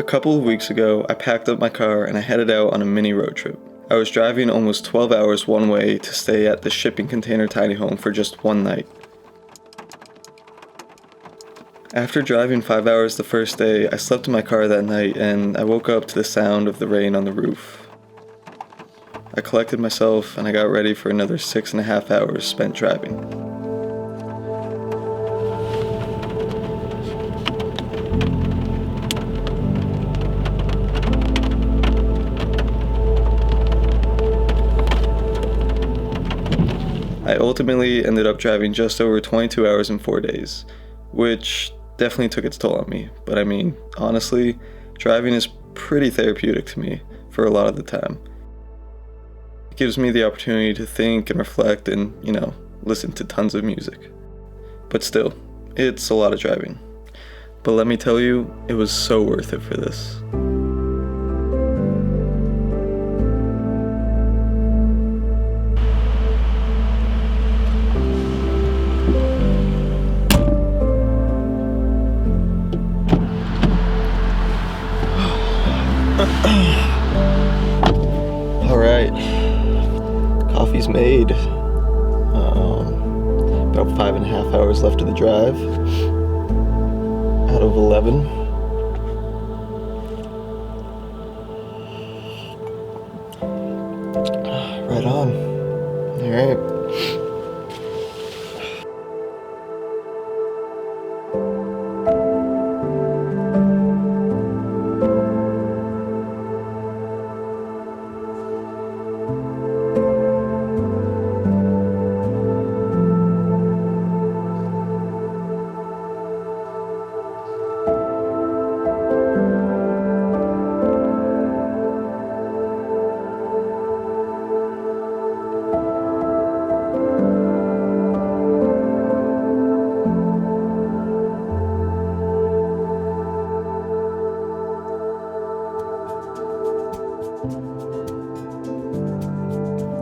couple of weeks ago, I packed up my car and I headed out on a mini road trip. I was driving almost 12 hours one way to stay at the shipping container tiny home for just one night. After driving 5 hours the first day, I slept in my car that night and I woke up to the sound of the rain on the roof. I collected myself and I got ready for another 6.5 hours spent driving. I ultimately ended up driving just over 22 hours in 4 days, which definitely took its toll on me. But I mean, honestly, driving is pretty therapeutic to me for a lot of the time. It gives me the opportunity to think and reflect and, listen to tons of music. But still, it's a lot of driving. But let me tell you, it was so worth it for this. Alright, coffee's made. About 5.5 hours left of the drive out of 11. Right on. Alright.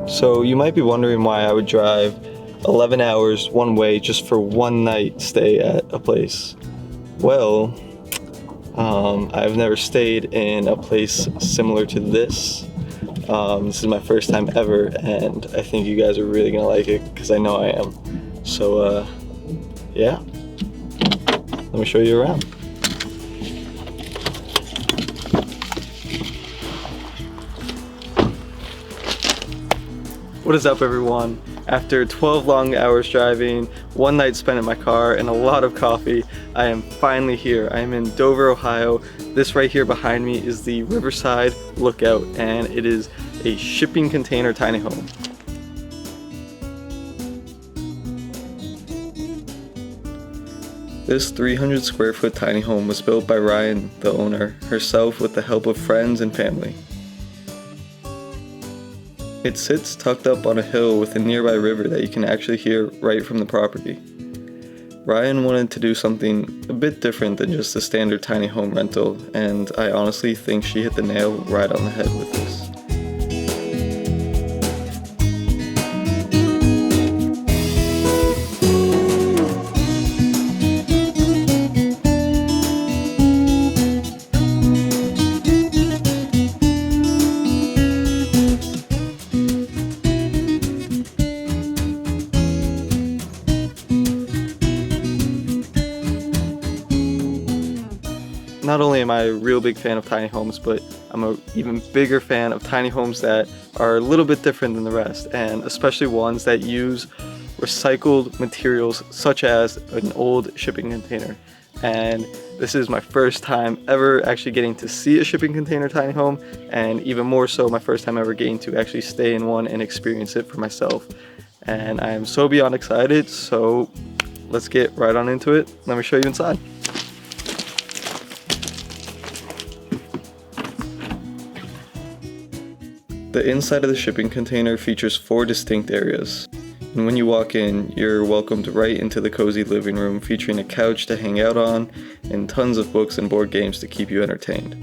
So you might be wondering why I would drive 11 hours one way just for one night stay at a place. Well, I've never stayed in a place similar to this. This is my first time ever, and I think you guys are really gonna like it because I know I am. So yeah, let me show you around. What is up, everyone? After 12 long hours driving, one night spent in my car, and a lot of coffee, I am finally here. I am in Dover, Ohio. This right here behind me is the Riverside Lookout, and it is a shipping container tiny home. This 300 square foot tiny home was built by Ryan, the owner, herself with the help of friends and family. It sits tucked up on a hill with a nearby river that you can actually hear right from the property. Ryan wanted to do something a bit different than just a standard tiny home rental, and I honestly think she hit the nail right on the head with this. Not only am I a real big fan of tiny homes, but I'm an even bigger fan of tiny homes that are a little bit different than the rest, and especially ones that use recycled materials such as an old shipping container. And this is my first time ever actually getting to see a shipping container tiny home, and even more so my first time ever getting to actually stay in one and experience it for myself. And I am so beyond excited, so let's get right on into it. Let me show you inside. The inside of the shipping container features 4 distinct areas, and when you walk in, you're welcomed right into the cozy living room featuring a couch to hang out on and tons of books and board games to keep you entertained.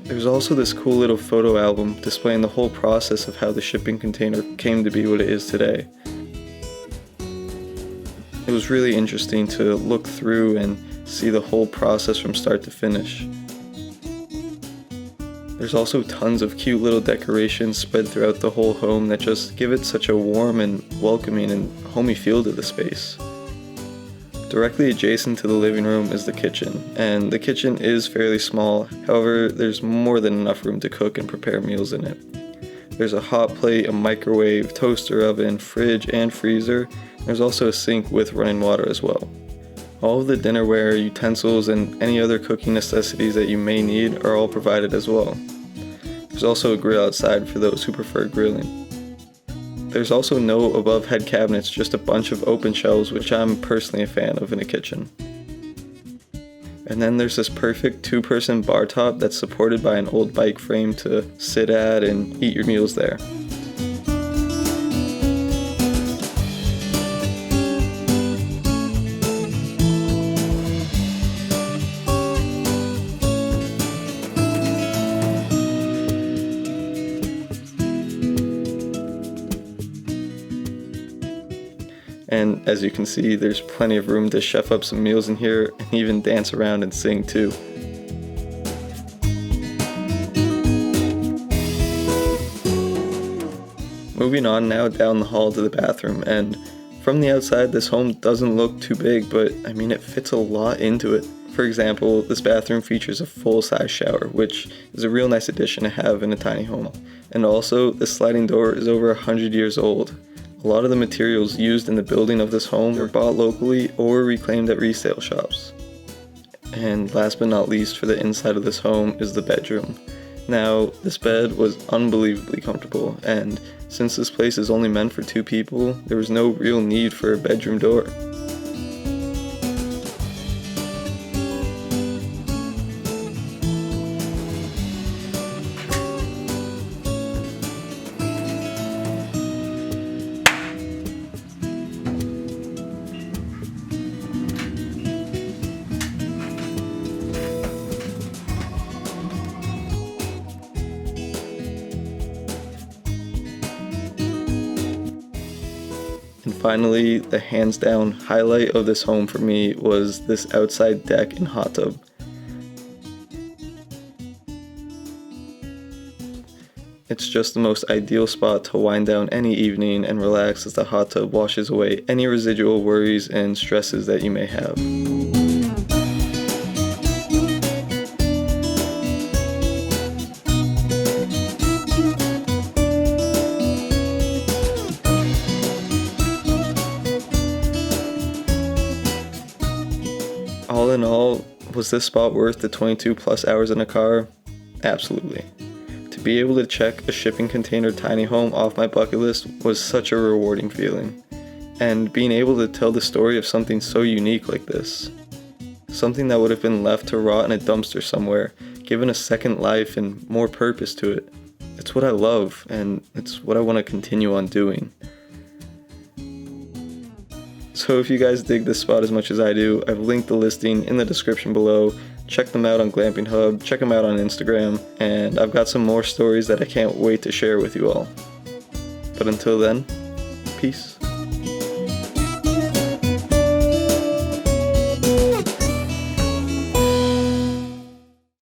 There's also this cool little photo album displaying the whole process of how the shipping container came to be what it is today. It was really interesting to look through and see the whole process from start to finish. There's also tons of cute little decorations spread throughout the whole home that just give it such a warm and welcoming and homey feel to the space. Directly adjacent to the living room is the kitchen, and the kitchen is fairly small, however there's more than enough room to cook and prepare meals in it. There's a hot plate, a microwave, toaster oven, fridge, and freezer. There's also a sink with running water as well. All of the dinnerware, utensils, and any other cooking necessities that you may need are all provided as well. There's also a grill outside for those who prefer grilling. There's also no above head cabinets, just a bunch of open shelves, which I'm personally a fan of in a kitchen. And then there's this perfect 2-person bar top that's supported by an old bike frame to sit at and eat your meals there. And as you can see, there's plenty of room to chef up some meals in here and even dance around and sing too. Moving on now down the hall to the bathroom, and from the outside this home doesn't look too big, but I mean it fits a lot into it. For example, this bathroom features a full-size shower, which is a real nice addition to have in a tiny home. And also, the sliding door is over 100 years old. A lot of the materials used in the building of this home were bought locally or reclaimed at resale shops. And last but not least, for the inside of this home is the bedroom. Now, this bed was unbelievably comfortable, and since this place is only meant for 2 people, there was no real need for a bedroom door. And finally, the hands down highlight of this home for me was this outside deck and hot tub. It's just the most ideal spot to wind down any evening and relax as the hot tub washes away any residual worries and stresses that you may have. All in all, was this spot worth the 22 plus hours in a car? Absolutely. To be able to check a shipping container tiny home off my bucket list was such a rewarding feeling. And being able to tell the story of something so unique like this, something that would have been left to rot in a dumpster somewhere, given a second life and more purpose to it. It's what I love, and it's what I want to continue on doing. So if you guys dig this spot as much as I do, I've linked the listing in the description below. Check them out on Glamping Hub, check them out on Instagram, and I've got some more stories that I can't wait to share with you all. But until then, peace.